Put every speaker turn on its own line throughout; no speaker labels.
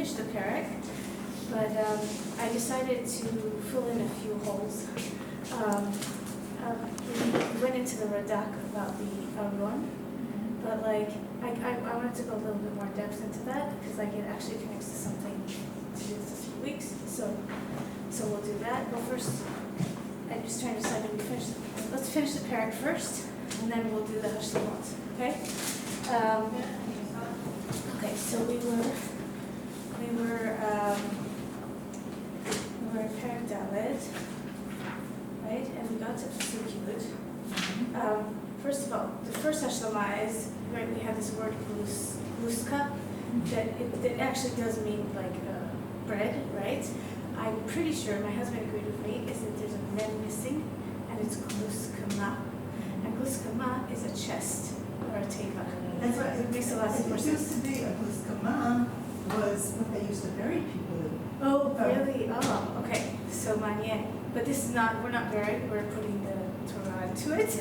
finish the parak, but I decided to fill in a few holes. We went into the Radak about the Aron, but like I wanted to go a little bit more depth into that because like it actually connects to something to do this few weeks. So we'll do that. But first, I'm just trying to decide if we finish. Let's finish the parak first, and then we'll do the hashlamot. Okay. Okay. So we were in parak Dalet, right? And we got to Pasuk Yud. First of all, the first hashlama is right. We have this word gluska that actually does mean like bread, right? I'm pretty sure my husband agreed with me is that there's a mem missing, and it's gluskama, and gluskama is a chest or a teva.
That's what
it makes a lot more sense.
It used to be a gluskama was what they used to bury people in.
Oh, really? Oh, okay. So manien. But this is not. We're not buried. We're putting the Torah into it.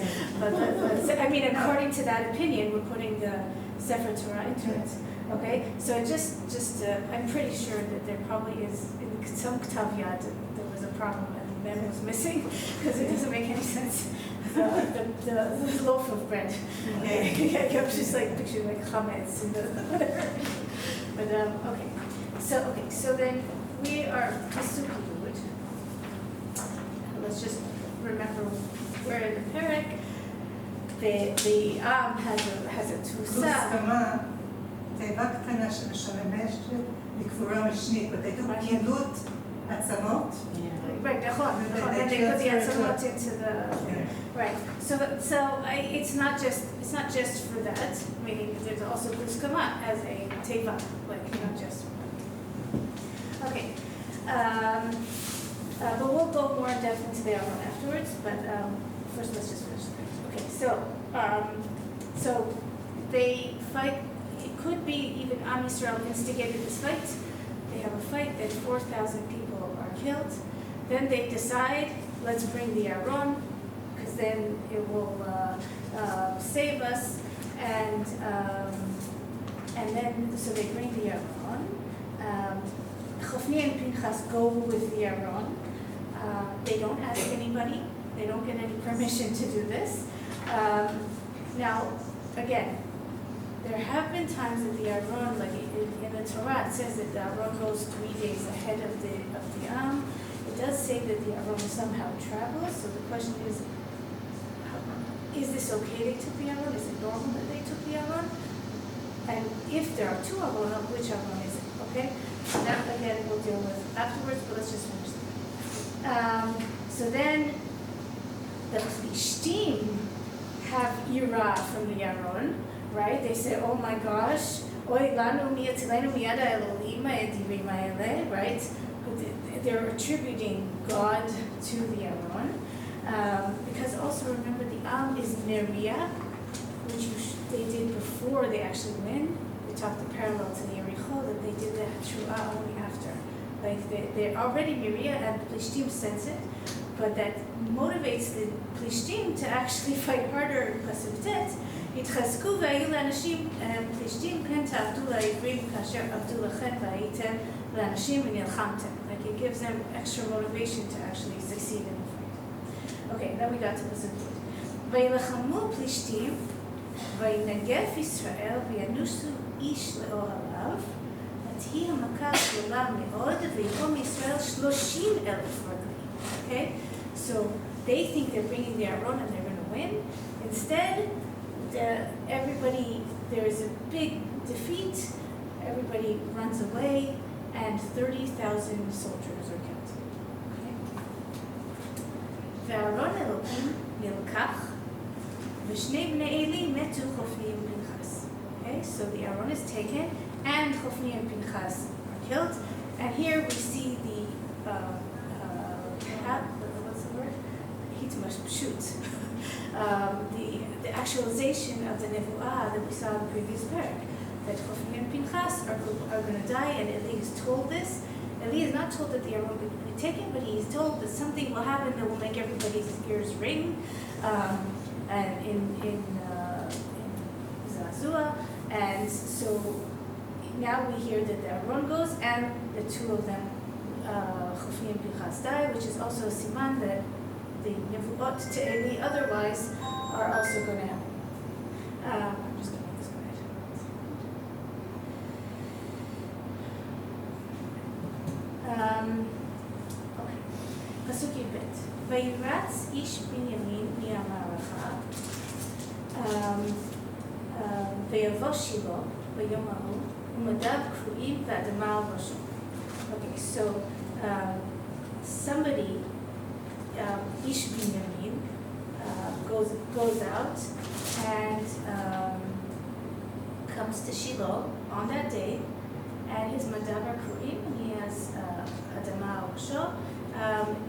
But I mean, according to that opinion, we're putting the Sefer Torah into it. Okay. So just I'm pretty sure that there probably is in some Ktav Yad there was a problem and the mem was missing because it doesn't make any sense. The loaf of bread. Okay. I was just like picturing like chametz and whatever. But okay. So then we are Pasuk Yud. Let's just remember we're in the parak. The has a tfusa.
גלוסקמה, תיבה קטנה שמשמשת לקבורה משנית, but they do קילות עצמות.
Right, נכון. And they put the עצמות into the right. So it's not just for that. Meaning there's also gluskama as a teva, like not just. Okay. But we'll go more in depth into the Aron afterwards. But first, let's just finish that. Okay. So they fight. It could be even Am Yisrael instigated this fight. They have a fight that 4,000 people are killed. Then they decide, let's bring the Aron, because then it will save us. And then so they bring the Aron. Chofni and Pinchas go with the Aron. They don't ask anybody. They don't get any permission to do this. Now, again, there have been times that the Aron, like in the Torah, it says that the Aron goes 3 days ahead of the Am. It does say that the Aron somehow travels. So the question is this okay they took the Aron? Is it normal that they took the Aron? And if there are 2 Aron, which Aron is it? Okay? So that again we'll deal with afterwards, but let's just finish that. So then the Plishtim have Yirah from the Aron, right? They say, oh my gosh, oy lanu miyatzilenu miyada Elohim ha'edirim ha'eleh, right? They're attributing God to the Aron. Because also remember the Am is Meriah, which they did before they actually win. We talked the parallel to the Yericho, that they did the Hashua only after. Like they're already Meriah and the Plishtim sense it, but that motivates the Plishtim to actually fight harder in Pasuk Tet. התחזקו והיו לאנשים פלישתים כן תעבדו לעברים כאשר עבדו לכם והייתם לאנשים ונלחמתם. Like it gives them extra motivation to actually succeed in the fight. Okay, then we got to Pasuk Yud. וילחמו פלישתים וינגף ישראל וינוסו איש לאוהליו ותהי המכה גדולה מאוד ויקום ישראל 30,000 רגלים. Okay, so they think they're bringing the Aron and they're going to win. Instead, there is a big defeat, everybody runs away, and 30,000 soldiers are killed. והארון אלוקים נלקח, ושני בני עלי מתו חופני ופנחס. Okay, so the Aron is taken, and Chofni and Pinchas are killed, and here we see the what's the word? Hitmashpshut. The actualization of the nevuah that we saw in the previous parak, that Chofni and Pinchas are going to die, and Eli is told this. Eli is not told that the Aron will be taken, but he is told that something will happen that will make everybody's ears ring, and in Zazua, and so now we hear that the Aron goes and the two of them, Chofim Bichazdai, which is also a siman that the Nevuot to Eli otherwise are also going to happen. I'm just going to make this quiet. Okay. Pasuk Yud. וירץ איש בנימין מהמערכה ויבוא שילה ביום ההוא ומדיו קרועים ואדמה על ראשו. Okay, so somebody, איש בנימין, goes out and comes to Shiloh on that day, and his madav are kruim, and he has adama al rasho.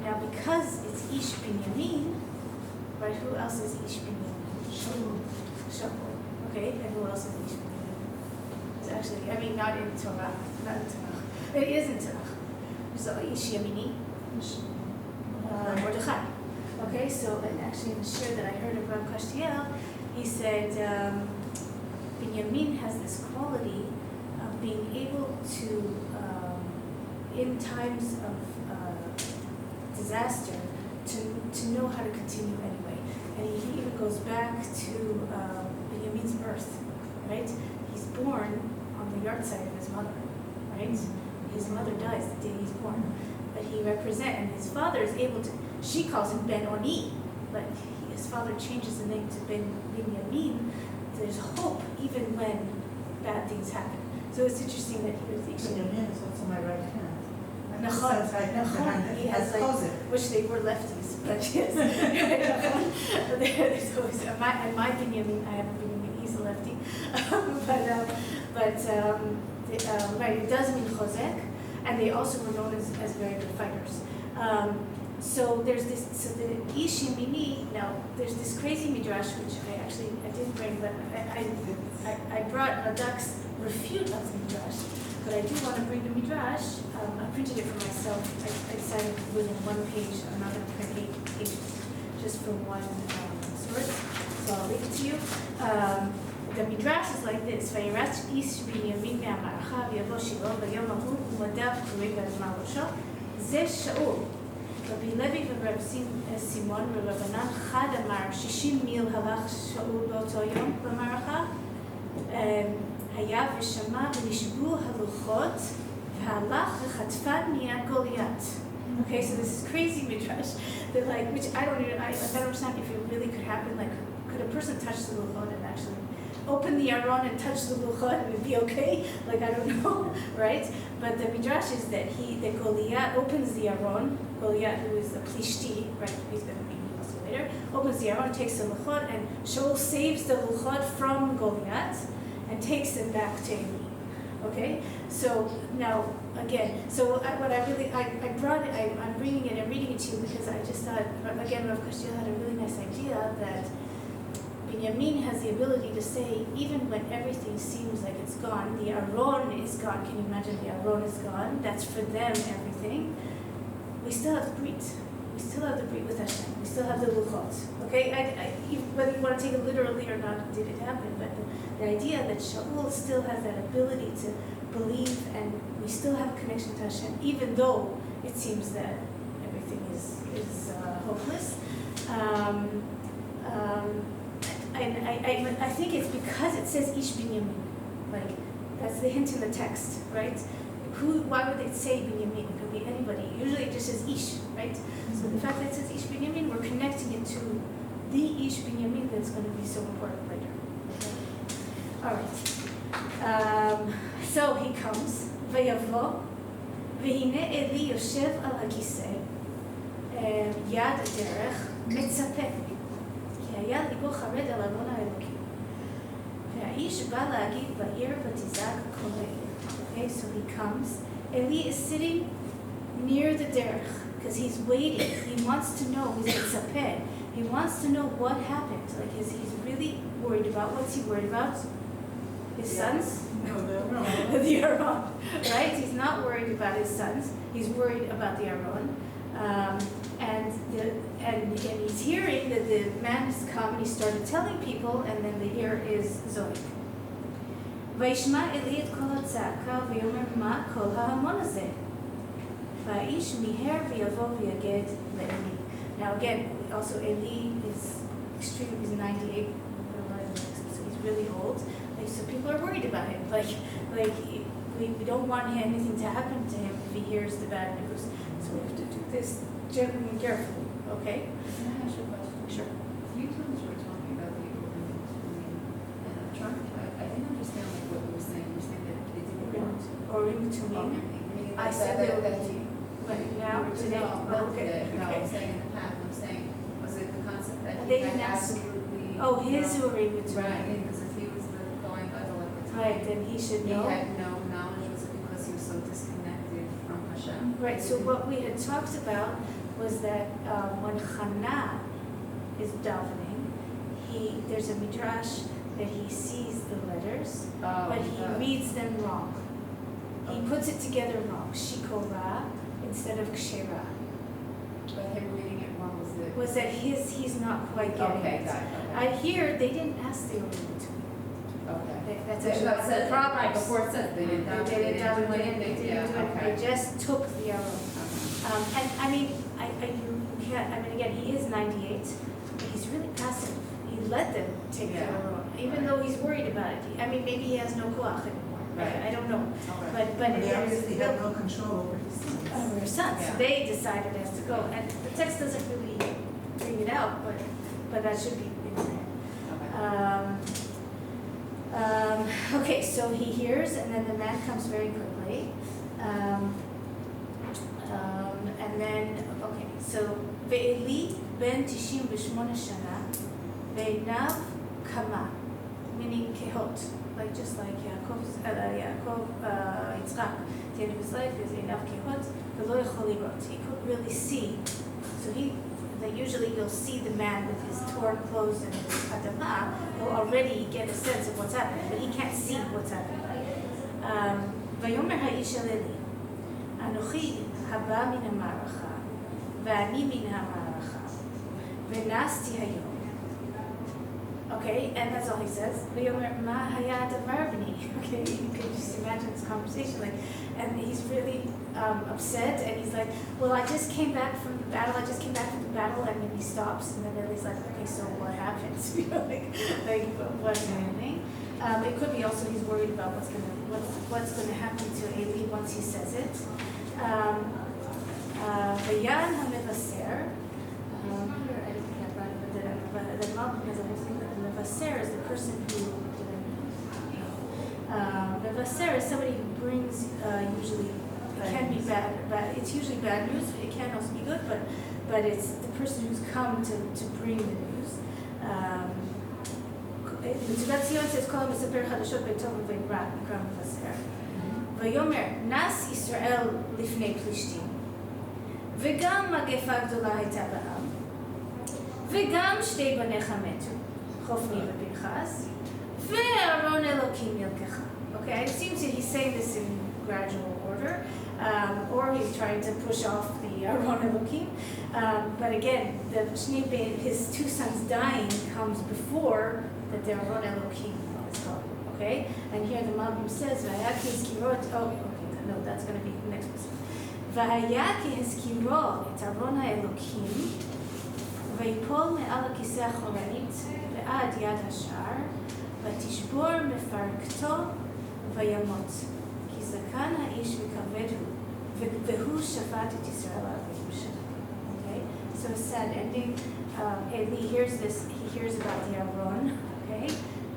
Now, because it's Ish Binyamin, right? Who else is Ish Binyamin? Shaul. Okay, and who else is Ish Binyamin? It's actually, I mean, not in Torah. It is in Torah. So Ish Yamini, Mordechai. Okay, so and actually in the shir that I heard of Rav Kashtiel, he said Binyamin has this quality of being able to, in times of disaster, to know how to continue anyway. And he even goes back to Binyamin's birth, right? He's born on the yard side of his mother, right? His mother dies the day he's born. But he represents, and his father is able to, she calls him Ben Oni, but his father changes the name to Binyamin. There's hope even when bad things happen. So it's interesting that he was
Binyamin is also my right hand.
He has like, which they were lefties, but yes. There's always, and my Binyamin, I have a Binyamin, he's a lefty. Right, it does mean chozek, and they also were known as very good fighters. So there's this, so the Ish Yamini, now there's this crazy midrash, which I didn't bring, but I brought Radak's refute of the midrash. But I do want to bring the midrash. I printed it for myself. I decided to put it in one page. I'm not going to print 8 pages just for one source. So I'll leave it to you. The midrash is like this: "Vayirach ish binyamin me'amaracha v'yavo Shiloh b'yom hahu u'madav kruim v'adama al rasho." Ze Shaul. Rabbi Levi ורב סימון ורבנן חד אמר 60 מיל הלך שאול באותו יום במערכה. היה ושמע ונשבו הלוחות והלך וחטפן מיד גוליית. Okay, so this is crazy midrash that like, which I don't understand if it really could happen. Like, could a person touch the luchot and actually open the aron and touch the luchot and it'd be okay? Like, I don't know, right? But the midrash is that Goliath opens the aron. Goliath, who is the plishti, right? He's going to be also later. Opens the aron, takes the luchot, and Shaul saves the luchot from Goliath and takes them back to him. Okay, so now again, so what I brought it, I'm bringing it and reading it to you because I just thought, again, Rav Kashtiel had a really nice idea that Binyamin has the ability to say, even when everything seems like it's gone, the Aron is gone. Can you imagine the Aron is gone? That's for them everything. We still have the Brit. We still have the Brit with Hashem. We still have the Luchot. Okay, whether you want to take it literally or not, did it happen? But the idea that Shaul still has that ability to believe, and we still have a connection to Hashem, even though it seems that everything is hopeless. I think it's because it says Ish Binyamin. Like, that's the hint in the text, right? Why would it say Binyamin? It could be anybody. Usually it just says Ish, right? So the fact that it says Ish Binyamin, we're connecting it to the Ish Binyamin that's going to be so important later. Okay. All right. So he comes. Vayavo, v'hine Eli yoshev al hakiseh, yad derech, מצפה. כי היה ליבו חרד על ארון האלוקים. והאיש בא להגיד בעיר ותזעק כל העיר. Okay, so he comes. Eli is sitting near the derech because he's waiting. He wants to know. He's מצפה. He wants to know what happened. Like, he's really worried about. What's he worried about? His sons?
No.
The Aron, right? He's not worried about his sons. He's worried about the Aron. And he's hearing that the man has come and he started telling people, and then the ear is Zoe. וישמע אלי את כל הצעקה ויאמר מה כל ההמון הזה? והאיש מיהר ויבוא ויגד לאלי. Now again, also Eli is extremely, he's 98, so he's really old. Like, so people are worried about him. Like we don't want anything to happen to him if he hears the bad news. So we have to do this gently and carefully. Okay?
Can I ask you a question?
Sure.
A few times we're talking about the Urim, and I'm trying to, I didn't understand like what you were saying. You were saying that it didn't work.
Urim to me. I said that
you.
But now, today,
No,
okay.
no, I'm saying in the past, I'm saying, was it the concept that
They
he had
didn't ask-
absolutely...
Oh, his Urim to
Right,
me.
because if he was the Kohen Gadol at the time,
Right, then he should
he
know.
had no knowledge, was it because he was so disconnected from Hashem?
Right, so what we had talked about was that when Hannah is davening, there's a midrash that he sees the letters, but he reads them wrong. He puts it together wrong. Shikora instead of kshera.
But him reading it wrong
Was that he's not quite getting
Okay,
it.
got it, okay.
I hear they didn't ask the Urim to me.
Okay.
That's
They-
actually
that
one of
said-
the problems.
Right, before it said they didn't
They
do
didn't do
anything.
anything.
Yeah, okay.
They just took the Urim. And I mean, you can't, I mean, again, he is 98, but he's really passive. He let them take the
Yeah.
Urim, even though he's worried about it. I mean, maybe he has no koach anymore.
Right.
I don't know.
Okay.
But
But he
there's
obviously had no control over his sons.
over his sons.
Yeah.
They decided as to go. And the text doesn't really bring it out, but that should be in there.
Okay.
Okay, so he hears, and then the man comes very quickly. And then, okay, so Ve'eli ben 98 shana, ve'nav kama, meaning kehot, like just like Yaakov, Yitzchak, at the end of his life, is enough kehot, ve'lo yachol lirot. He couldn't really see. So usually you'll see the man with his torn clothes and his adama, you'll already get a sense of what's happening, but he can't see what's happening. ויאמר האיש אל אלי, אנוכי הבא מן המערכה, ואני מן המערכה, ונסתי היום. Okay, and that's all he says. ויאמר, מה היה הדבר בני? Okay, you can just imagine this conversation, like, and he's really upset, and he's like, well, I just came back from the battle, and then he stops, and then Eli's like, okay, so what happens? You know, like what's happening? It could be also he's worried about what's gonna happen to Eli once he says it. ויען המבשר, the Malcolm has a whole thing that the Mevaser is the person who, Mevaser is somebody who brings, usually, it can be bad, it's usually bad news, it can also be good, but it's the person who's come to bring the news. מצודת ציון says, כל המספר חדשות בטוב וברע, נקרא מבשר. ויאמר, נס ישראל לפני פלישתים, וגם מגפה גדולה הייתה בעם, וגם שתי בניך מתו, חופני ופנחס, וארון אלוקים ילקחה. Okay, it seems that he's saying this in gradual order, or he's trying to push off the Aron Elokim. But again, his two sons dying comes before that the Aron Elokim is gone. Okay, and here the Malbim says, "Vayaki eskirot." Oh, okay, no, that's going to be the next person. Vayaki eskirot et Aron Elokim, vayipol me'al הכיסא האחורית ועד יד השער, ותשבור מפרקתו וימות. כי זקן האיש וכבד הוא, והוא שפט את ישראל 40 שנה. Okay, so a sad ending. Eli hears this. He hears about the Aron. Okay,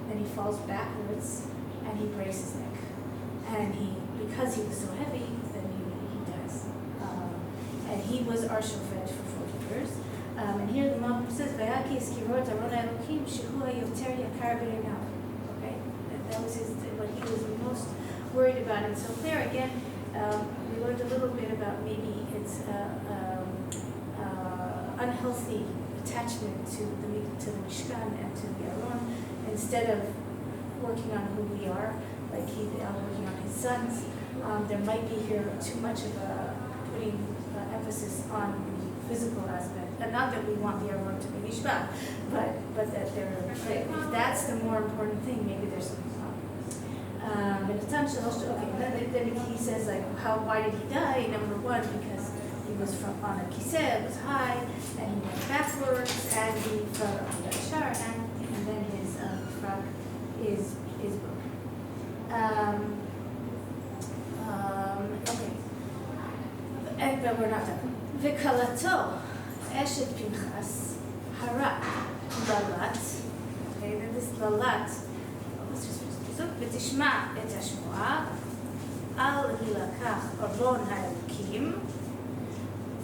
then he falls backwards and he breaks his neck. And because he was so heavy, then he dies. And he was our shofet for 40 years. And here the Malbim says, "Vayaki eskirot Aron Elokim shehu hayoter yakar b'einav." Okay, that was what he was the most worried about. And so there again, we learned a little bit about maybe it's unhealthy attachment to the Mishkan and to the Aron, instead of working on who we are, like working on his sons. There might be here too much of putting emphasis on the physical aspect, and not that we want the Aron to be Mishkan, but that if that's the more important thing, maybe there's something wrong. ונתן שלוש, okay, then he says like, why did he die? Number one, because he was on a kiseh, it was high, and he went backwards, and he fell on the shar, and then his frog is broken. Okay, but we're not done. וכלתו, אשת פנחס, הרע, ללת, okay, then this ללת, let's just finish this up, ותשמע את השמועה, אל ילקח ארון האלוקים,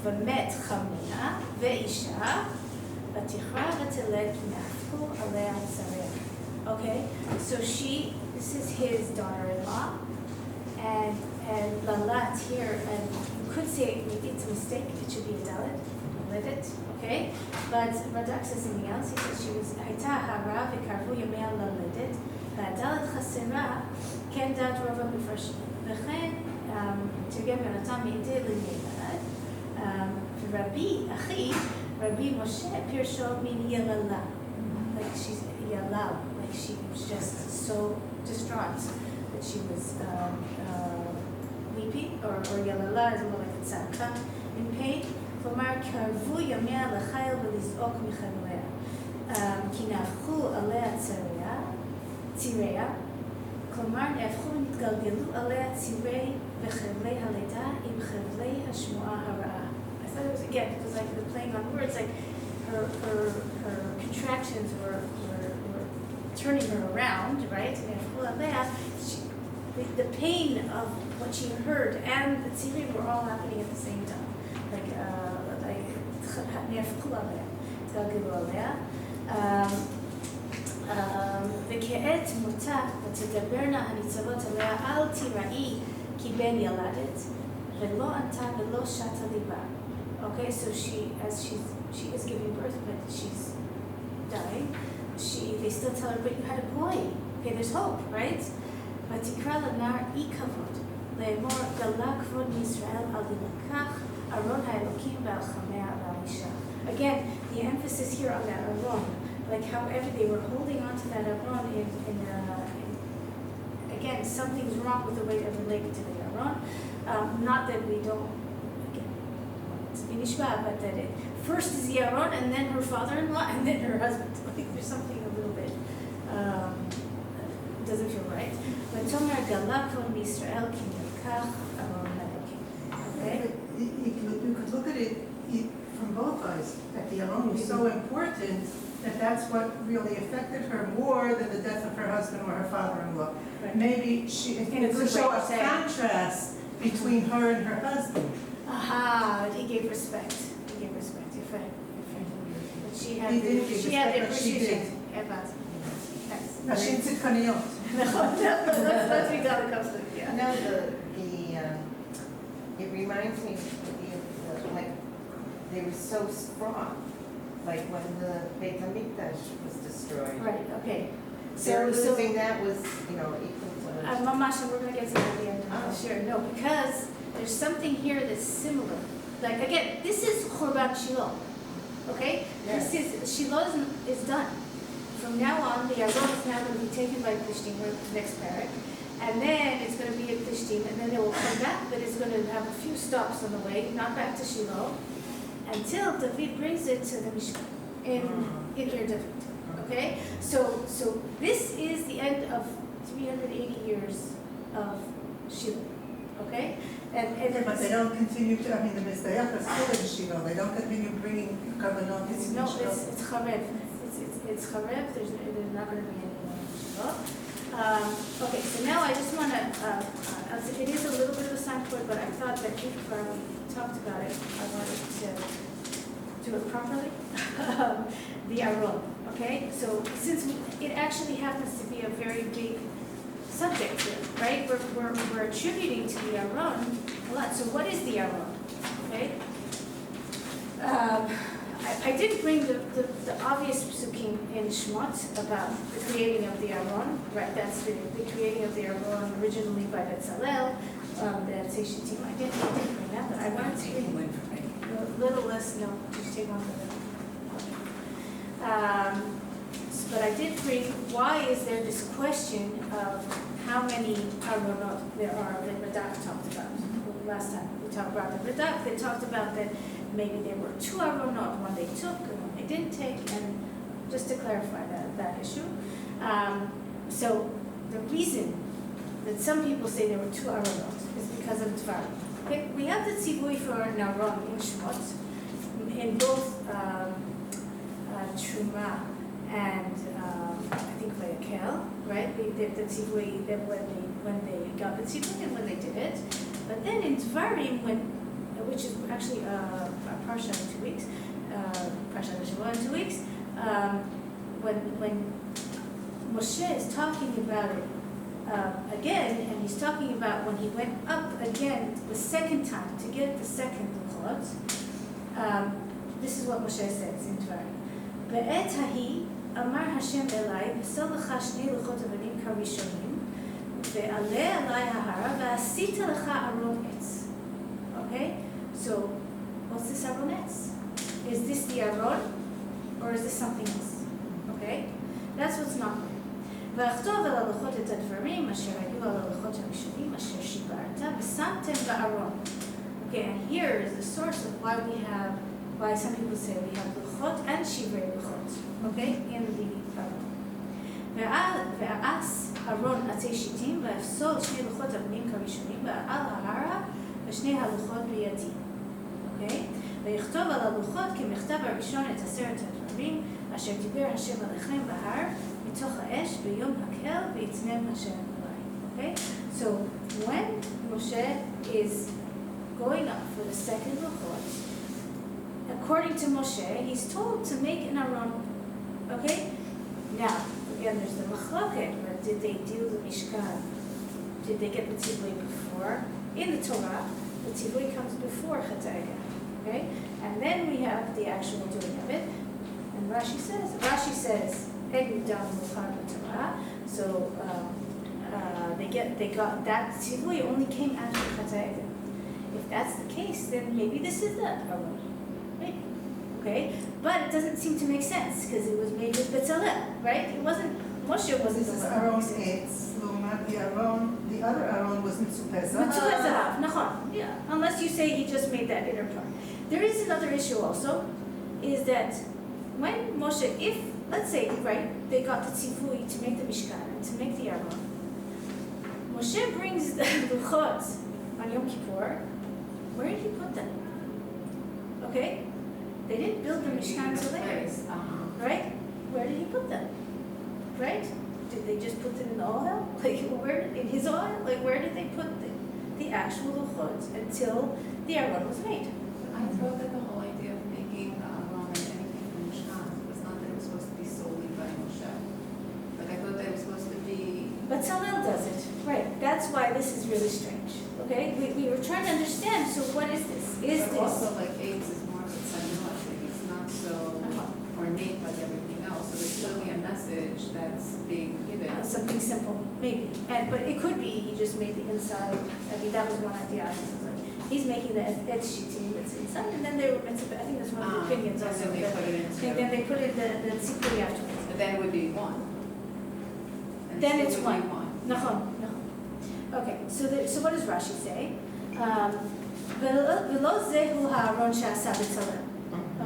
ומת חמיה ואישה, ותכרע ותלד מהפכו עליה צריה. Okay, so this is his daughter-in-law, and Lalat here, and you could say maybe it's a mistake, it should be a Dalet, Ledet, okay? But Radak says something else, he says she was הייתה הרה וקרבו ימיה ללדת, והדלת חסרה, כן דעת רוב המפרשים. וכן, תרגם יונתן מעידי לילד, ורבי, אחי, רבי משה פירשו מן יללה, like she's yalal, like she was just so distraught that she was weeping, or יללה is more like a tzaka in pain. כלומר, קרבו ימיה לחייל ולזעוק מחבריה. כי נהפכו עליה ציריה, כלומר, נהפכו ונתגלגלו עליה צירי וחבלי הלידה עם חבלי השמועה הרעה. I thought it was, again, because like the playing on words, like her contractions were turning her around, right? נהפכו עליה, the pain of what she heard and the צירים were all happening at the same time. Like נהפכו עליה, התגלגלו עליה. וכעת מותה ותדברנה הניצבות עליה אל תיראי כי בן ילדת ולא ענתה ולא שתה ליבה. Okay, so she is giving birth, but she's dying. They still tell her, but you had a boy. Okay, there's hope, right? ותקרא לנער אי כבוד לאמור גלה כבוד מישראל על ילקח ארון האלוקים ועל חמיה ועל אישה. Again, the emphasis here on that aron, like however they were holding on to that aron again, something's wrong with the way they're related to the aron. Not that we don't, again, it's binishba, but that it first is the aron and then her father-in-law and then her husband. Like there's something a little bit doesn't feel right. But Tomer Gala Kol Yisrael Ki Nilkach Aron HaElokim. Okay?
You could look at it from both eyes. That the Aron was so important that that's what really affected her more than the death of her husband or her father-in-law.
Right.
Maybe it's to show a contrast between her and her husband.
Aha, he gave respect. He gave respect. Your friend. But she had
He didn't give respect, but she did. נשים צדקניות.
נכון, let's be done comes to it.
No, it reminds me of like they were so strong, like when the Beit HaMikdash was destroyed.
Right. Okay.
So losing that was, equal to.
Mamash, we're going to get to that at the end. Sure. No, because there's something here that's similar. Like again, this is Churban Shiloh. Okay.
Yes.
This is Shiloh is done. From now on, the Aron is now going to be taken by Plishtim, or the next parak, and then it's going to be at Plishtim, and then it will come back, but it's going to have a few stops on the way, not back to Shiloh, until David brings it to the Mishkan in Ir David. Okay, so this is the end of 380 years of Shiloh. Okay,
But they don't continue to. I mean, the Mizbeach is still in Shiloh. They don't continue bringing kavanot in Shiloh.
No, it's Charev. It's Charev, there's not going to be any more Shiloh. Okay, so now I just want to, it is a little bit of a sign for it, but I thought that before we talked about it, I wanted to do it properly. The Aron, okay? So since it actually happens to be a very big subject here, right? We're attributing to the Aron a lot. So what is the Aron, okay? I did bring the obvious psukim in Shmot about the creating of the Aron, right? That's the creating of the Aron originally by Betzalel, that Seshittim. I didn't bring that, but I wanted to bring a little less, no, just take one for them. but I did bring why is there this question of how many aronot there are that Radak talked about. Last time we talked about the Radak, they talked about that maybe there were 2 aronot, one they took and one they didn't take, and just to clarify that issue. So the reason that some people say there were 2 aronot is because of Dvarim. Okay? We have the tzivui for an aron in Shemot, in both Truma and I think Vayakel, right? The tzivui, that when they got the tzivui and when they did it. But then in Dvarim, which is actually a parsha in 2 weeks, parsha Shavua in 2 weeks, when Moshe is talking about it again, and he's talking about when he went up again the second time to get the second luchot, this is what Moshe says in Dvarim. בעת ההיא אמר השם אליי, פסל לך 2 לוחות אבנים כראשונים, ועלה עלי ההרה, ועשית לך ארון עץ. Okay? So, what's this aron etz? Is this the aron, or is this something else? Okay? That's what's not clear. ואכתוב על הלוחות את הדברים אשר היו על הלוחות הראשונים אשר שיברת ושמתם בארון. Okay, and here is the source of why some people say we have luchot and shivrei luchot, okay, in the aron. ועש ארון עצי שיטים ואפסול 2 לוחות אבנים כראשונים ועל ההרה ו2 הלוחות בידי. Okay? ויכתוב על הלוחות כמכתב הראשון את 10 הדברים אשר דיבר השם עליכם בהר מתוך האש ביום הקל ויצנם השם עלי. Okay? So when Moshe is going up for the second luchot, according to Moshe, he's told to make an aron. Okay? Now, again, there's the machloket, but did they do the mishkan? Did they get the tzivui before? In the Torah, the tzivui comes before Chatayga. Okay? And then we have the actual doing of it. And Rashi says, Egu dam luchar b'Torah. So they got that tzivui only came after Chatayga. If that's the case, then maybe this is the aron. Maybe. Okay? But it doesn't seem to make sense because it was made with Betzalel, right? It wasn't, Moshe wasn't
This is
the one.
Aron Eitz, Lomat the Aron, the other Aron was Mitzupeh Zahav.
Mitzvah Zahav, nachon. Yeah, unless you say he just made that inner part. There is another issue also, is that when Moshe, if, let's say, right, they got the tzivui to make the Mishkan and to make the Aron, Moshe brings the luchot on Yom Kippur, where did he put them? Okay? They didn't build the Mishkan until later, right? Where did he put them? Right? Did they just put them in the oil? Like where in his oil? Like where did they put the actual luchot until the aron was made?
I thought that the whole idea of making the aron and anything from Mishkan was not that it was supposed to be solely by Moshe. Like I thought that it was supposed to be.
But Salel does it, right? That's why this is really strange. Okay, we were trying to understand. So what is this? Is
but
this
also like AIDS is more of a tzanut, like it's not so ornate like everything else. So there's clearly a message that's being given.
something simple? Maybe, but it could be he just made the inside. I mean, that was one idea. He's making the edge sheeting that's inside, and then they were meant to. I think that's one of the opinions
and
also.
then they put it into.
And then they put in the tzipuri afterwards.
But then it would be one. And
Then
still
it's
would be
one. Nachon. Okay, so what does Rashi say? V'lo zehu ha'aron she'asa b'tzalel.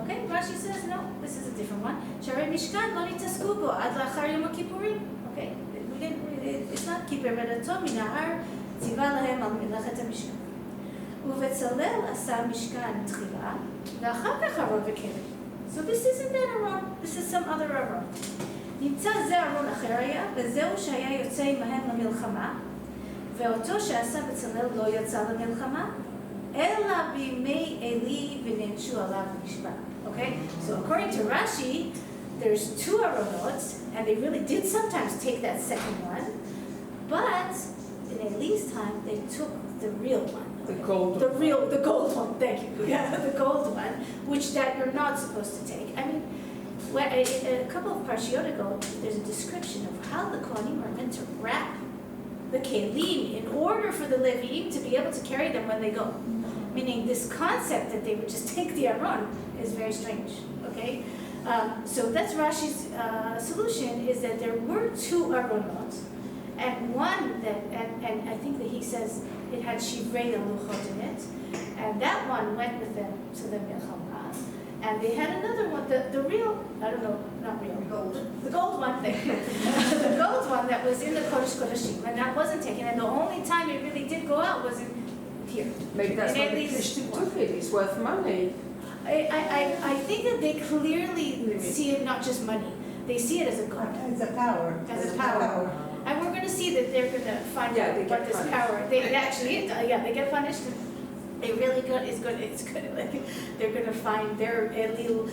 Okay, Rashi says no. This is a different one. Sharei mishkan lo nitasku bo ad lachar yom kippurim. Okay, it's not kippur v'rato min ha'ar tziva lahem al melachet ha'mishkan. ובצלאל עשה משכן תחילה, ואחר כך ארון וכלב. So this isn't that aron, this is some other aron. נמצא זה ארון אחר היה, וזהו שהיה יוצא עמהם למלחמה, ואותו שעשה בצלאל לא יצא למלחמה, אלא בימי עלי ונענשו עליו משפט. Okay? So according to Rashi, there's 2 aronots, and they really did sometimes take that second one, but in Eli's time, they took the real one.
The gold
The gold one, thank you. Yeah, the gold one, which that you're not supposed to take. I mean, a couple of parshiot ago, there's a description of how the Kohanim are meant to wrap the kelim in order for the Leviim to be able to carry them when they go. Meaning this concept that they would just take the aron is very strange, okay? So that's Rashi's solution, is that there were 2 aronot, and one that, and I think that he says it had shivrei luchot in it, and that one went with them to the milchama, and they had another one, the real, I don't know, not real, the gold one thing, the gold one that was in the Kodesh Kodashim, and that wasn't taken, and the only time it really did go out was in here.
Maybe that's
And
why
at
the
least
Christian
one.
took it. It's worth money.
I think that they clearly see it not just money, they see it as a god,
It's a power.
as a power. And we're going to see that they're going to find
Yeah,
out
they
what
get
this
punished.
power. They actually, they get punished. It really good. It's good. It's good. Like they're going to find their Elil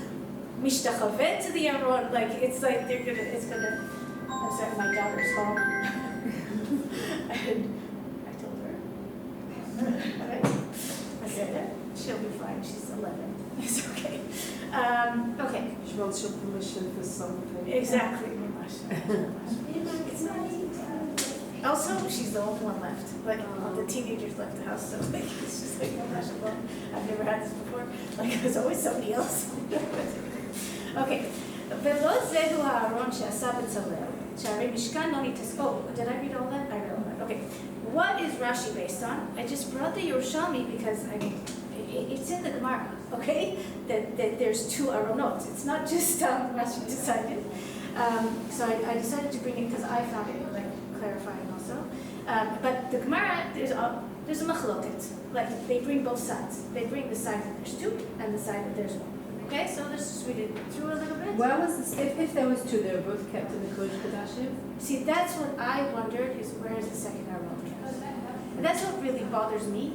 mishtachaveh to the Aron. Like it's like they're going to. It's going to. I'm sorry, my daughter's home. And I told her. Alright. I said it. She'll be fine. She's 11. It's okay. Okay.
She wants your permission for something.
Exactly. It's not easy. Also, she's the only one left. Like, all the teenagers left the house, so like, it's just like, oh gosh, well, I've never had this before. Like, there's always somebody else. Okay. ולא זהו הארון שעשה בצלאל, שהרי משכן לא נתעסק. Oh, did I read all that? I read all that. Okay. What is Rashi based on? I just brought the Yerushalmi because, I mean, it's in the Gemara, okay? That there's 2 aronot. It's not just Rashi decided. So I decided to bring it because I found it like clarifying also. But the Gemara, there's a machloket. Like they bring both sides. They bring the side that there's 2 and the side that there's 1. Okay, so let's just read it through a little bit.
Where was this? If there was 2, they were both kept in the Kodesh Kodashim.
See, that's what I wondered, is where is the second aron kept? And that's what really bothers me.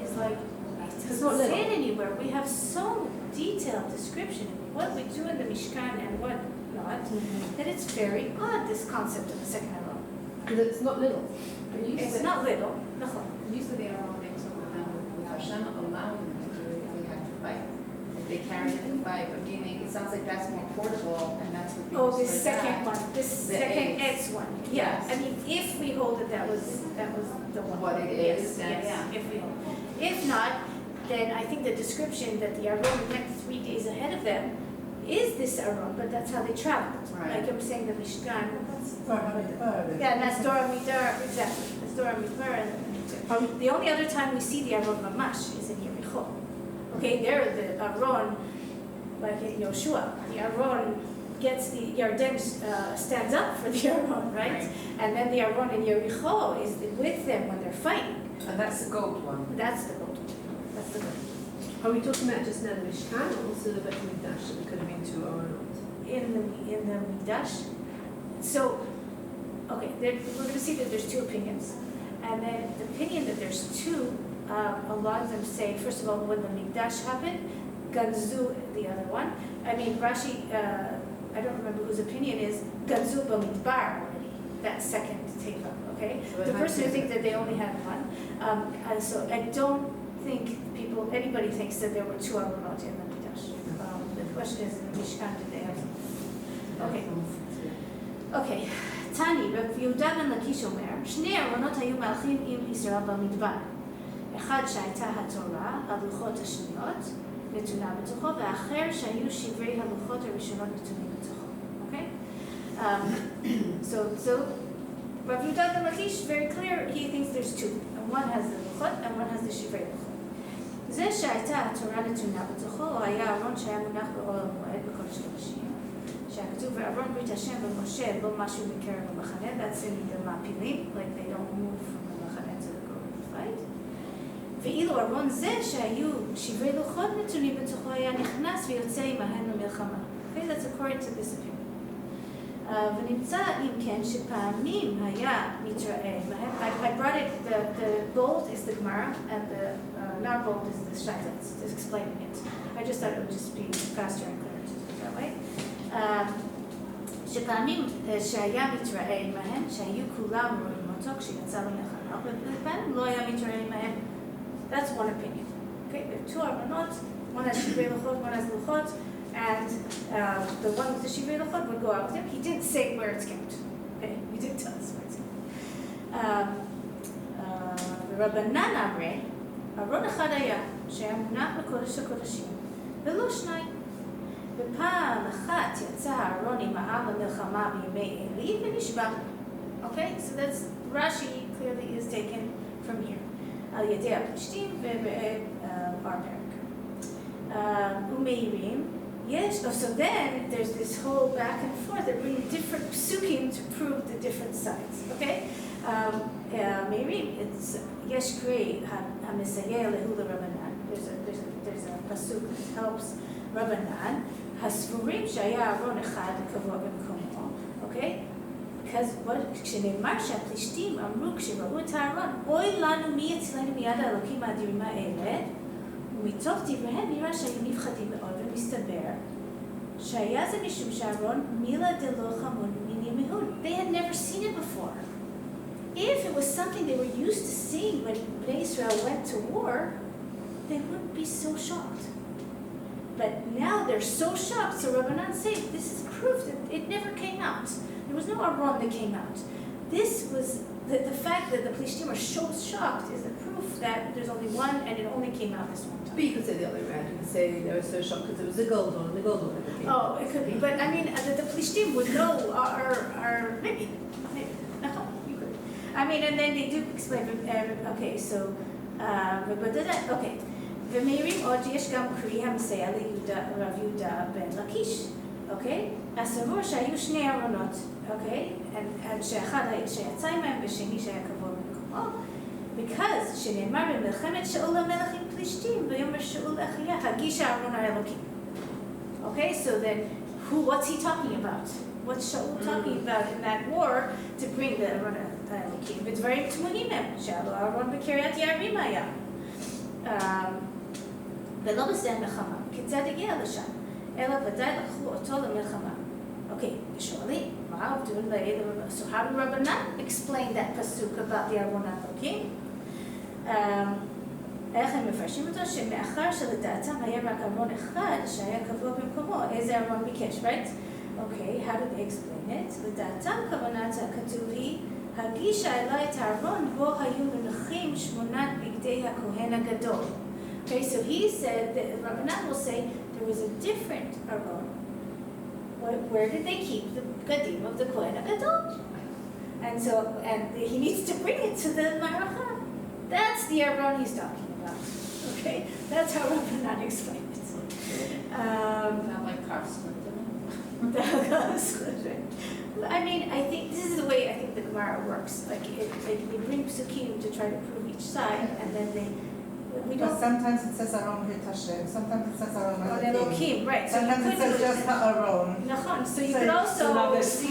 Is like it doesn't say it anywhere. We have so detailed description of what we do in the Mishkan and what not, that it's very odd, this concept of the second aron.
Because it's not little.
It's not little.
Usually they are all mixed up with Hashem allowing them to do it, they have to fight. If they carry it and fight, but meaning, it sounds like that's more portable, and that's what people
Oh, this
spread
second
that.
one, this
The
second
eggs.
X one. Yeah,
Yes.
I mean, if we hold it, that was the one.
What it
Yes,
is,
yes,
yes.
if we hold. If not, then I think the description that the Aron went 3 days ahead of them is this Aron, but that's how they traveled.
Right.
Like I'm saying, the Mishkan.
Yeah,
Yeah, and that's Dora Midar, exactly. That's Dora Midar. And the only other time we see the Aron Mamash is in Yericho. Okay, there the Aron, like in Yoshua, the Aron gets the Yarden stands up for the Aron, right? And then the Aron in Yericho is with them when they're fighting.
And that's the gold one.
That's the gold. That's the gold.
Are we talking about just now the Mishkan or also the Bet Mikdash? It could have been 2 aronot.
In the Mikdash. So, okay, we're going to see that there's 2 opinions. And then the opinion that there's 2, a lot of them say, first of all, when the Mikdash happened, Ganzu, the other one. I mean, Rashi, I don't remember whose opinion is, Ganzu Bamidbar already, that second teva, okay?
So
The
it
person who
has to
thinks that they only had 1. And so I don't think anybody thinks that there were 2 aronot in the Mikdash. The question is, in the Mishkan, did they have? Okay. Okay. Tani, רב יהודה בן לקיש אומר, 2 ארונות היו מהלכים עם ישראל במדבר. אחד שהייתה התורה, הלוחות השניות, נתונה בתוכו, והאחר שהיו שברי הלוחות הראשונות נתונים בתוכו. Okay? So Rav Yehuda ben Lakish, very clear, he thinks there's 2. And one has the luchot and one has the shivrei luchot. זה שהייתה התורה נתונה בתוכו, הוא היה ארון שהיה מונח באוהל המועד בקודש קודשים. שהכתוב וארון ברית השם ומשה לא משהו מקרב המחנה, that's in the מעפילים, like they don't move from the מחנה to the golden fight. ואילו ארון זה שהיו שברי לוחות נתונים בתוכו היה נכנס ויוצא עמהם למלחמה. Okay, that's according to this opinion. ונמצא אם כן שפעמים היה מתראה בהם. I brought it, the bold is the Gemara and the not bold is the Shaitas, is explaining it. I just thought it would just be faster and clearer to do it that way. שפעמים שהיה מתראה עמהם, שהיו כולם רואים אותו כשיצא למלחמה, ובפעמים לא היה מתראה עמהם. That's one opinion. Okay, there are 2 aronot, one has shivrei luchot, one has luchot, and the one with the shivrei luchot would go out with him. He didn't say where it's kept. Okay, he didn't tell us where it's kept. רבנן אמרי, ארון אחד היה, שהיה מונח בקודש הקודשים, ולא 2. בפעם אחת יצא אהרון עם העם למלחמה בימי עלי ונשבע. Okay, so that's Rashi clearly is taken from here. על ידי הפלישתים וברברק. ומאירים, so then there's this whole back and forth. They're bringing different psukim to prove the different sides. Okay, מאירים, יש קרי המסייע להוא לרבנן. There's a pasuk that helps רבנן. הסבורים שהיה אהרון אחד קבוע במקומו. Okay. כשנאמר שהפלישתים אמרו כשראו את הארון, אוי לנו מי אצלנו מיד האלוקים האדירים האלה, ומתוך דבריהם נראה שהיו נפחדים מאוד, ומסתבר שהיה זה משום שהארון מילה דלא חמון מן ימיהון. They had never seen it before. If it was something they were used to seeing when Israel went to war, they wouldn't be so shocked. But now they're so shocked, so Rabbanan say this is proof that it never came out. There was no Aron that came out. This was the fact that the Plishtim are so shocked is the proof that there's only one and it only came out this one time.
But you could say the other way around. You could say they were so shocked because it was a gold one and the gold one never came out.
Oh, it could be. But I mean, the Plishtim would know are maybe. No, you could. I mean, and then they do explain. Okay, so, okay. ומאירים עוד יש גם קרי המסייע לרב יהודה בן לקיש. אוקיי? הסבור שהיו שני ארונות, אוקיי? שאחד שיצא עמהם ושני שהיה קבוע במקומו, because שנאמר במלחמת שאול המלך עם פלישתים, ויאמר שאול לאחיה, הגיש הארון האלוקים. Okay, so then what's he talking about? What's Shaul talking about in that war to bring the ארון האלוקים? בדברים תמוהים הם, שאלו הארון בקריית יערים היה. ולא בשדה המלחמה, כיצד הגיע לשם? אלא ודאי לקחו אותו למלחמה. Okay, שואלים, מה עובדו לאלה? So how did Rabbanan explain that pasuk about the ארון האלוקים? איך הם מפרשים אותו? שמאחר שלדעתם היה רק ארון אחד שהיה קבוע במקומו, איזה ארון ביקש, right? Okay, how did they explain it? לדעתם כוונת הכתוב היא, הגישה אליי את הארון בו היו מונחים 8 בגדי הכהן הגדול. Okay, so he said that Rabbanan will say there was a different Aron. Where did they keep the Gadim of the Kohen Gadol? And he needs to bring it to the Maracha. That's the Aron he's talking about. Okay, that's how Rabbanan explained it.
Not like car split.
I mean, I think this is the way I think the Gemara works. Like they bring psukim to try to prove each side, and then we don't.
But sometimes it says Aron with Hashem, sometimes it says Aron with
Elohim, right? So
sometimes it says just Aron.
Nachon. So you could also see.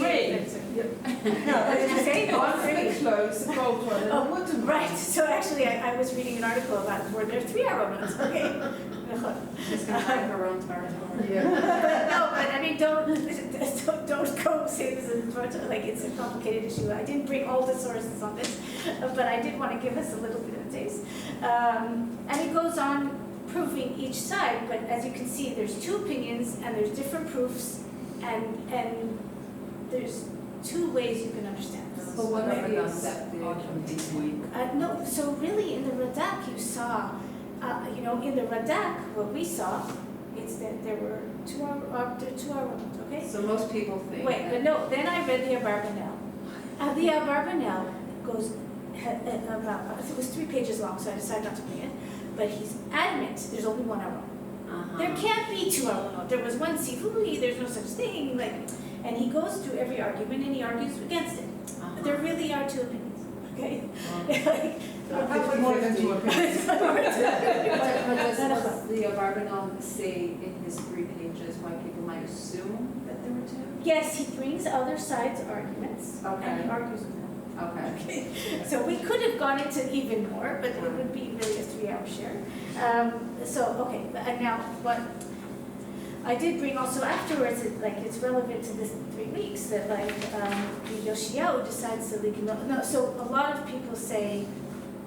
No,
Did you say all three?
Close, the gold one.
Oh, right. So actually, I was reading an article about where there are 3 Aronot. Okay. Nachon.
She's going to find her own territory.
No, but I mean, don't go say this is like it's a complicated issue. I didn't bring all the sources on this, but I did want to give us a little bit of taste. And it goes on proving each side, but as you can see, there's 2 opinions and there's different proofs, and there's 2 ways you can understand this.
But what maybe is this week?
No, so really in the Radak you saw, in the Radak what we saw, it's that there were 2 Aronot, okay?
So most people think.
Wait, but no, then I read the Abarbanel. The Abarbanel goes about, it was 3 pages long, so I decided not to bring it, but he's adamant there's only 1 Aron. There can't be 2 Aronot. There was 1 Sifui, there's no such thing, and he goes through every argument and he argues against it. There really are 2 opinions, okay?
More than 2 opinions.
But does the Abarbanel say in his 3 pages why people might assume that there were 2?
Yes, he brings other sides' arguments,
Okay.
and he argues with them.
Okay.
So we could have gone into even more, but it would be really a 3-hour share. And now what I did bring also afterwards, it's relevant to this 3 weeks, that Yoshiyahu decides to so a lot of people say,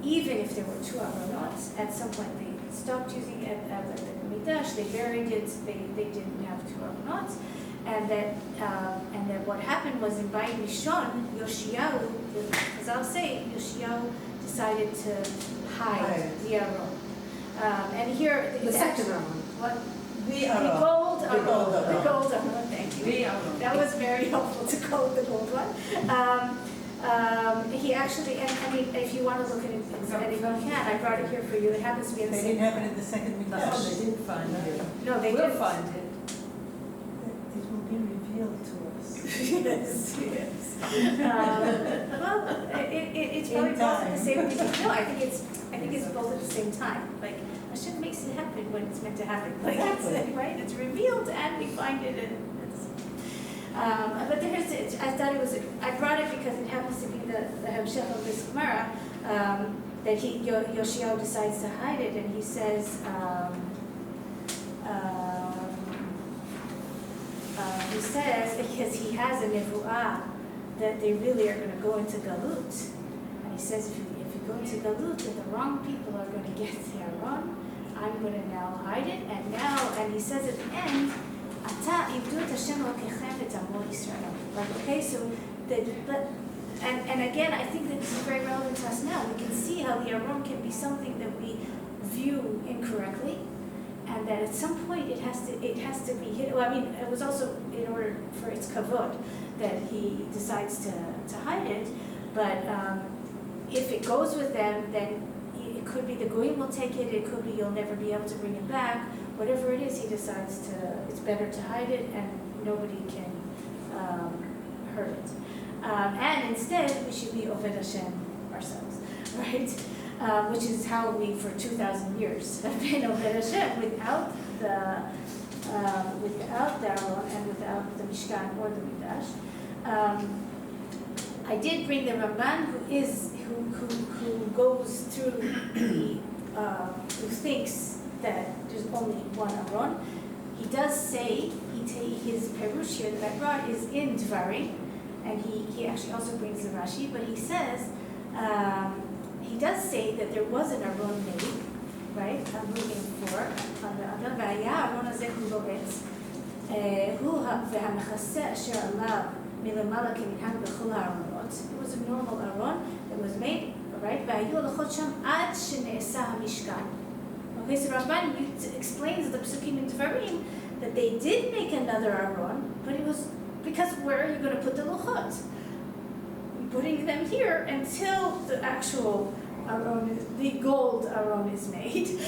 even if there were 2 Aronot, at some point they stopped using it as the Midrash, they buried it, they didn't have 2 Aronot, and that what happened was in Bayit Rishon, Yoshiyahu, as I'll say, Yoshiyahu decided to hide the Aron. And here
The second Aron.
What?
The
gold
The
aron.
gold
The
aron.
gold aron, thank you.
The aron.
That was very helpful to call it the gold one. He actually, and I mean, if you want to look at it, and if you can, I brought it here for you. It happens to be in the
They
same.
didn't have it in the second
Oh,
mikdash.
they didn't find it.
No, they
We'll
didn't.
find it. It will be revealed to us.
Yes, yes. Well, it's probably
In
both at
time.
the same. No, I think it's both at the same time. Like Hashem makes it happen when it's meant to happen. Like it's right. It's revealed and we find it and. But there's, I thought it was, I brought it because it happens to be the Hemshech of this Gemara, that Yoshio decides to hide it, and he says, because he has a nevuah that they really are going to go into galut, and he says if you go into galut, then the wrong people are going to get the Aron. I'm going to now hide it, and he says at the end, like, okay, so and again, I think that this is very relevant to us now. We can see how the Aron can be something that we view incorrectly, and that at some point it has to be hidden. Well, I mean, it was also in order for its kavod that he decides to hide it. But if it goes with them, then it could be the goyim will take it. It could be you'll never be able to bring it back. Whatever it is, he decides it's better to hide it, and nobody can hurt it. And instead, we should be Oved Hashem ourselves, right? Which is how we, for 2,000 years, have been Oved Hashem without the Aron and without the Mishkan or the Mikdash. I did bring the Ramban, who goes through who thinks that there's only one Aron. He does say, his perush here that I brought is in Dvarim, and he actually also brings the Rashi, but he says, he does say that there was an Aron made, right? I'm moving forward. והיה הארון הזה כולו עץ, הוא והמכסה אשר עליו מלמעלה כמנהג בכל הארונות. It was a normal Aron that was made, right? והיו הולכות שם עד שנעשה המשכן. Okay, so Ramban explains the Psukim in Dvarim that they did make another Aron, but it was because where are you going to put the Luchot? Putting them here until the actual Aron, the gold Aron is made.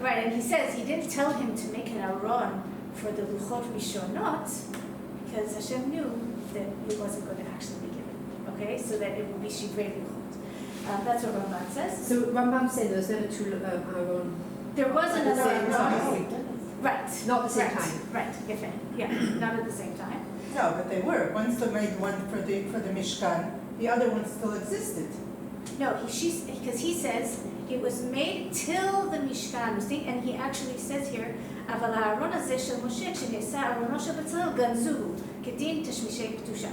Right, and he says he didn't tell him to make an Aron for the Luchot Rishonot because Hashem knew that it wasn't going to actually be given. Okay, so that it would be Shivrei Luchot. That's what Ramban says.
So Rambam said there was never two Aron.
There was
At the
another
same
Aron.
time.
Right.
Not at the same
right,
time.
Right. Yeah, not at the same time.
No, but they were. Once they made one for the Mishkan, the other one still existed.
No, because he says it was made till the Mishkan was made, and he actually says here, אבל הארון הזה של משה, כשנעשה ארונו של בצלאל, גנזוהו, כדין תשמישי קדושה.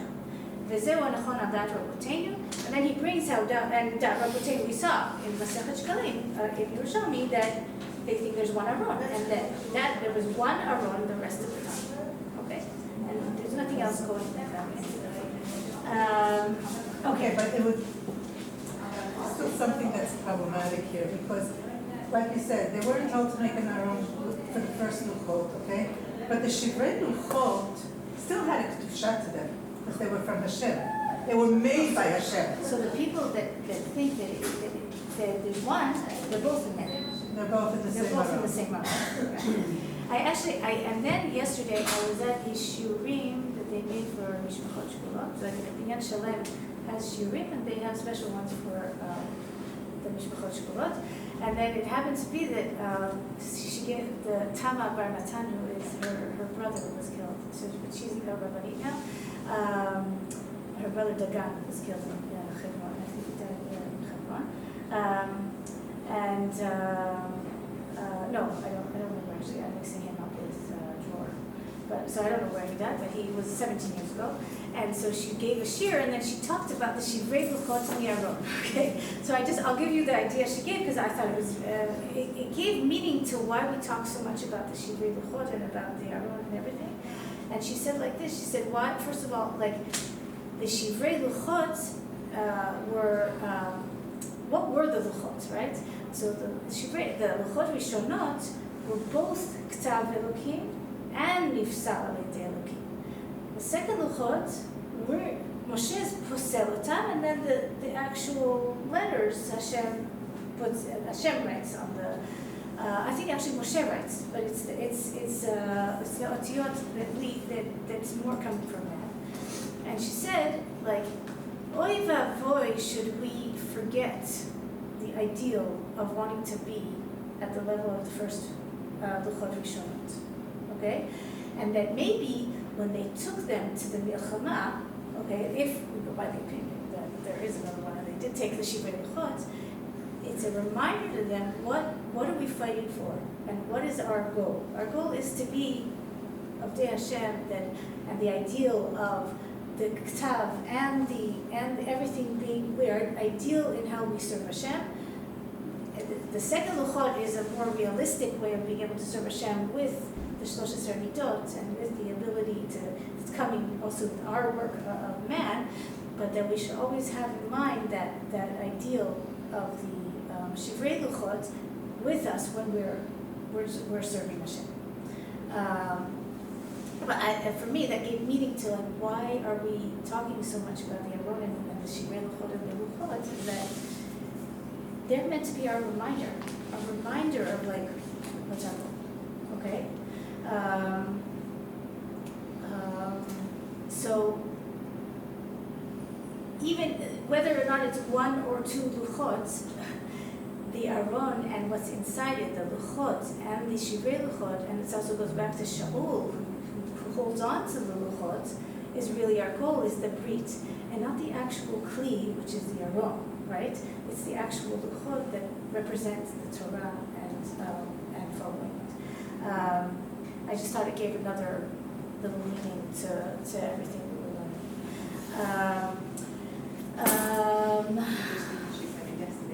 וזהו הנכון על דעת רבותינו, and then he brings out, and דעת רבותינו we saw in מסכת שקלים, in Yerushalmi, that they think there's one Aron, and that there was one Aron the rest of the time. Okay? And there's nothing else going in that family.
Okay, but it was still something that's problematic here because, like you said, they weren't told to make an Aron for the first Luchot, okay? But the Shivrei Luchot still had a Kedusha to them because they were from Hashem. They were made by Hashem.
So the people that think that there's one, they're both in there.
They're both in the
They're
same
both in
Aron.
the same Aron. And then yesterday I was at these shiurim that they made for Mishmachot Shkulot. So like the Binyan Shalem has shiurim and they have special ones for the Mishmachot Shkulot. And then it happened to be that she gave the Tama Bar Matan, who is her brother was killed. So, but she's a Rabbanit now. Her brother Dagan was killed in Hebron. I think he died in Hebron. No, I don't remember actually. I'm mixing him up with Dror. But so I don't know where he died, but he was 17 years ago. And so she gave a shir, and then she talked about the Shivrei Luchot and the Aron. Okay, so I'll give you the idea she gave because I thought it was it gave meaning to why we talk so much about the Shivrei Luchot and about the Aron and everything. And she said like this. She said, why? First of all, like the Shivrei Luchot were what were the luchot, right? So the luchot rishonot were both ktav elokim and nifsal al-yedei elokim. The second luchot were Moshe's posel otam, and then the actual letters Hashem writes on the. I think actually Moshe writes, but it's the otiyot that's more coming from that. And she said, like, oy vavoy, should we forget the ideal of wanting to be at the level of the first luchot rishonot, okay? And that maybe when they took them to the milchama, okay, if we go by the opinion that there is another one, and they did take the shivrei luchot, it's a reminder to them, what are we fighting for? And what is our goal? Our goal is to be of Hashem, and the ideal of the ktav and everything being, we are ideal in how we serve Hashem. The second luchot is a more realistic way of being able to serve Hashem with the 13 midot and with the ability to, it's coming also with our work of man, but that we should always have in mind that ideal of the shivrei luchot with us when we're serving Hashem. But for me, that gave meaning to, like, why are we talking so much about the Aron and the shivrei luchot and the luchot? Is that they're meant to be our reminder of, like, what's our goal, okay? So even whether or not it's one or two luchot, the Aron and what's inside it, the luchot and the shivrei luchot, and it also goes back to Shaul, who holds on to the luchot, is really our goal, is the brit, and not the actual kli, which is the Aron, right? It's the actual luchot that represents the Torah and following it. I just thought it gave another little meaning to everything we were learning.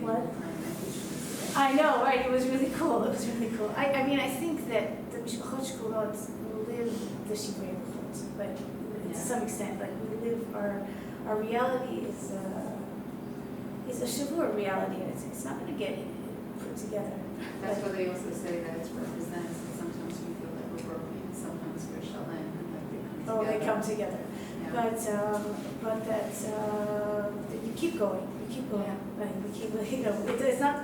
What? I know, right? It was really cool. I mean, I think that the Mishpachot Shkulot live the shivrei luchot, but to some extent, like, we live our reality is a shavur reality, and it's not going to get put together.
That's why they also say that it represents. Sometimes we feel like we're broken, sometimes we're shalom, and like
they come together.
Yeah.
But that you keep going.
Yeah.
Like, we keep, it's not.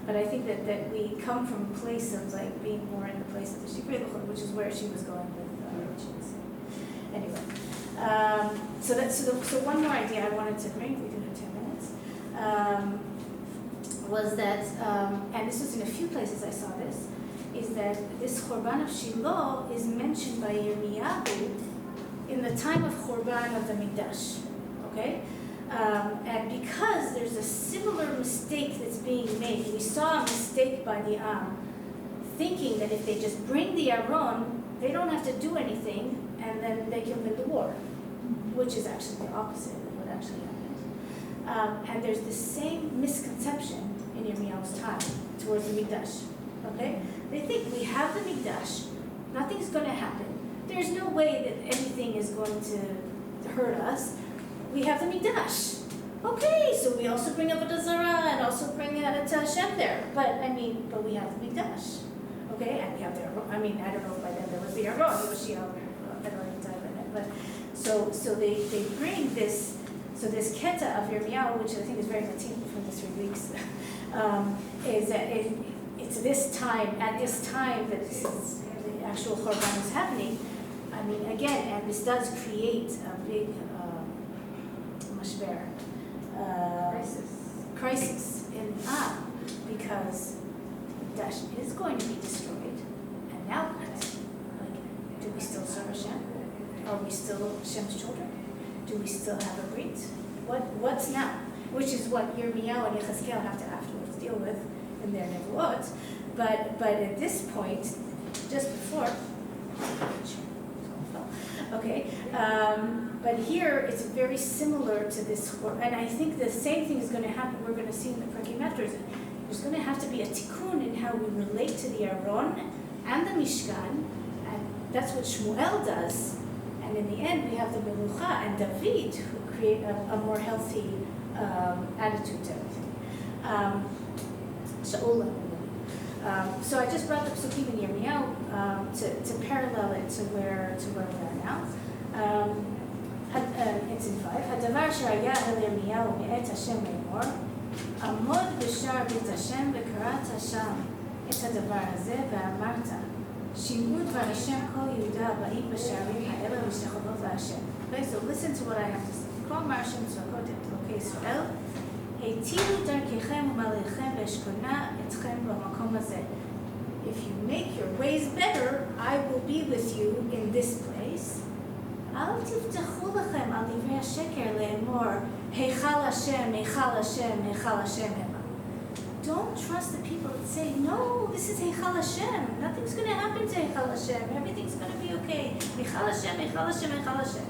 But I think that we come from a place of, like, being more in the place of the shivrei luchot, which is where she was going with what she was saying. Anyway, so one more idea I wanted to bring. We do have 10 minutes. Was that, and this was in a few places I saw this, is that this Chorban of Shiloh is mentioned by Yirmiyahu in the time of Chorban of the Mikdash, okay? And because there's a similar mistake that's being made, we saw a mistake by the Am, thinking that if they just bring the Aron, they don't have to do anything, and then they can win the war, which is actually the opposite of what actually happened. And there's the same misconception in Yirmiyahu's time towards the Mikdash, okay? They think we have the Mikdash, nothing's going to happen. There's no way that anything is going to hurt us. We have the Mikdash. Okay, so we also bring up a Zara and also bring it to Hashem there. But we have the Mikdash. Okay, and we have the Aron. I don't know if by then there was the Aron. It was Shiloh. I don't know time by then. But so they bring this. So this keta of Yirmiyahu, which I think is very Latin from the 3 weeks, is that it's this time, at this time that this is, the actual Chorban is happening. Again, and this does create a big mashber, crisis in Am, because Dash is going to be destroyed. And now what? Do we still serve Hashem? Are we still Hashem's children? Do we still have a brit? What's now? Which is what Yirmiyahu and Yechezkel have to afterwards deal with in their nevuot. But at this point, just before, okay, but here it's very similar to this, and I think the same thing is going to happen. We're going to see in the Prakim after. There's going to have to be a tikkun in how we relate to the Aron and the Mishkan, and that's what Shmuel does. And in the end, we have the Melucha and David, who create a more healthy attitude to everything. Shaul. So I just brought the psukim in Yirmiyahu to parallel it to where we are now. It's in 5. הדבר שהיה אל ירמיהו מאת השם לאמור, עמוד בשער בית השם וקראת שם את הדבר הזה ואמרת, שמעו דבר השם כל יהודה הבאים בשערים האלה להשתחוות להשם. Okay, so listen to what I have to say. כל מרשם צועקות את אלוקי ישראל, היטיבו דרככם ומלאכם ואשכונה אתכם במקום הזה. If you make your ways better, I will be with you in this place. אל תבטחו לכם על דברי השקר לאמור, היכל השם, היכל השם, היכל השם המה. Don't trust the people that say, no, this is היכל השם. Nothing's going to happen to היכל השם. Everything's going to be okay. היכל השם, היכל השם, היכל השם.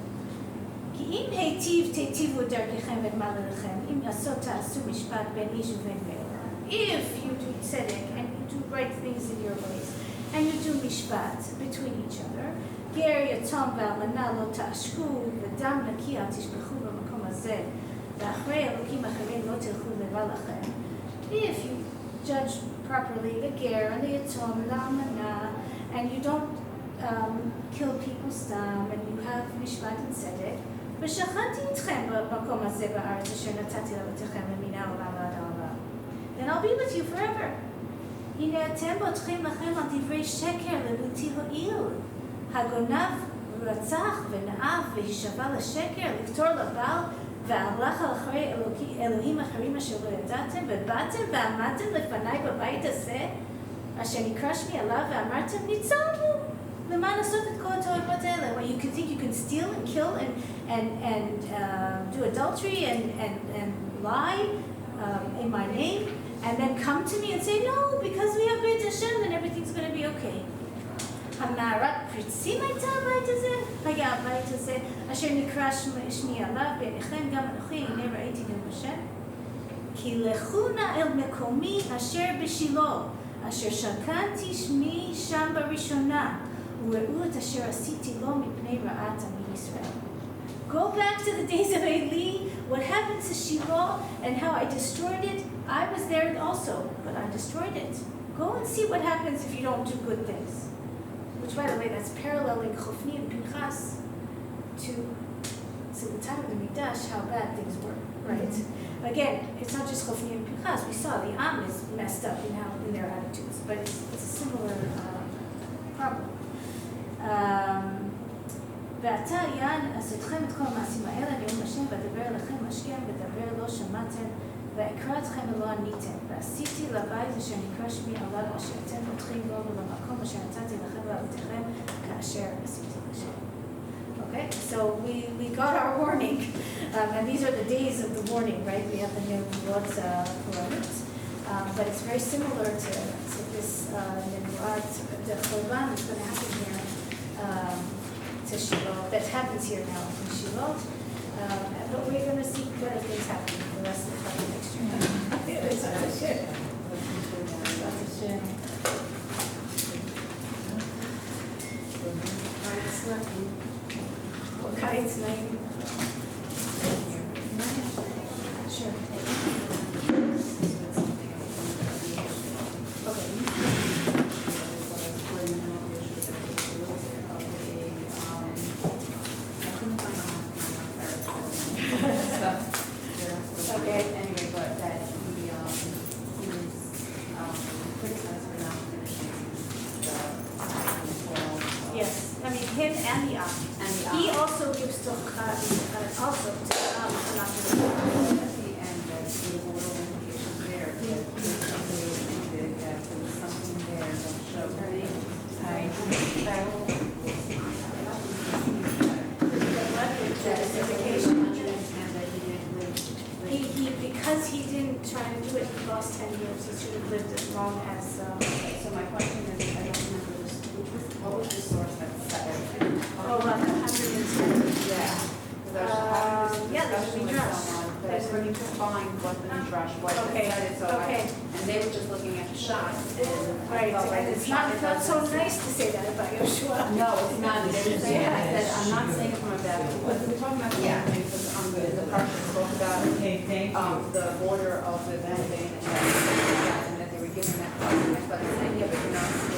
כי אם היטיב תיטיבו דרככם ואת מעלליכם, אם לעשות תעשו משפט בין איש ובין רעהו. If you do tzedek and you do right things in your ways, and you do mishpat between each other, גר יתום ואלמנה לא תעשקו, ודם נקי אל תשפכו במקום הזה, ואחרי אלוקים אחרים לא תלכו לבא לכם. If you judge properly the ger and the yatom and the almana, and you don't kill people stam, and you have mishpat and tzedek, ושכנתי אתכם במקום הזה בארץ אשר נתתי לאבותיכם למן העולם ועד העולם. Then I'll be with you forever. הנה אתם בוטחים לכם על דברי שקר לבלתי הועיל. הגונב רצח ונאב והישבע לשקר, לקטור לבעל, והלך אחרי אלוהים אחרים אשר לא ידעתם, ובאתם ועמדתם לפניי בבית הזה, אשר נקרא שמי עליו, ואמרתם, ניצלנו. למה לעשות את כל התועבות האלה? Well, you can think you can steal and kill and do adultery and lie in my name, and then come to me and say, no, because we have Beit Hashem, then everything's going to be okay. המערת פריצים הייתה הבית הזה? היה הבית הזה, אשר נקרא שמי עליו, בעיניכם גם אנוכי, הנה ראיתי גם בשם. כי לכו נא אל מקומי אשר בשילה, אשר שקנתי שמי שם בראשונה, וראו את אשר עשיתי לו מפני רעת עמי ישראל. Go back to the days of Eli, what happened to Shiloh and how I destroyed it. I was there also, but I destroyed it. Go and see what happens if you don't do good things. Which, by the way, that's paralleling Chofni and Pinchas to the time of the Mikdash, how bad things were, right? Again, it's not just Chofni and Pinchas. We saw the Am is messed up in their attitudes, but it's a similar problem. ועתה יען עשותכם את כל המעשים האלה, נאום השם, ואדבר אליכם השכם, ודבר לא שמעתם, ואקרא אתכם ולא עניתם, ועשיתי לבית אשר נקרא שמי עליו, אשר אתם פותחים בו ובמקום אשר נתתי לכם ואבותיכם, כאשר עשיתי לשם. Okay, so we got our warning, and these are the days of the warning, right? We have the Nebuot, but it's very similar to this Nebuot, the Chorban that's going to happen here. To Shiloh, that happens here now in Shiloh, but we're going to see better things happen the rest of the next year. It's Hashem. Okay, it's name. Sure. Because he didn't try to do it, he lost 10 years. He should have lived as long as...
So my question is, I don't remember this, what was the source that said it?
Oh, like 110.
Yeah.
Yeah, there's a midrash.
There's a midrash. What the midrash was.
Okay.
And they were just looking at the shot.
Right, and it's not so nice to say that about Yoshua.
No, it's not. I'm not saying it from a bad way. We're talking about the because in the parsha spoke about
Okay, thank you.
the border of the building and that they were given that part. But it's saying, yeah, but you're not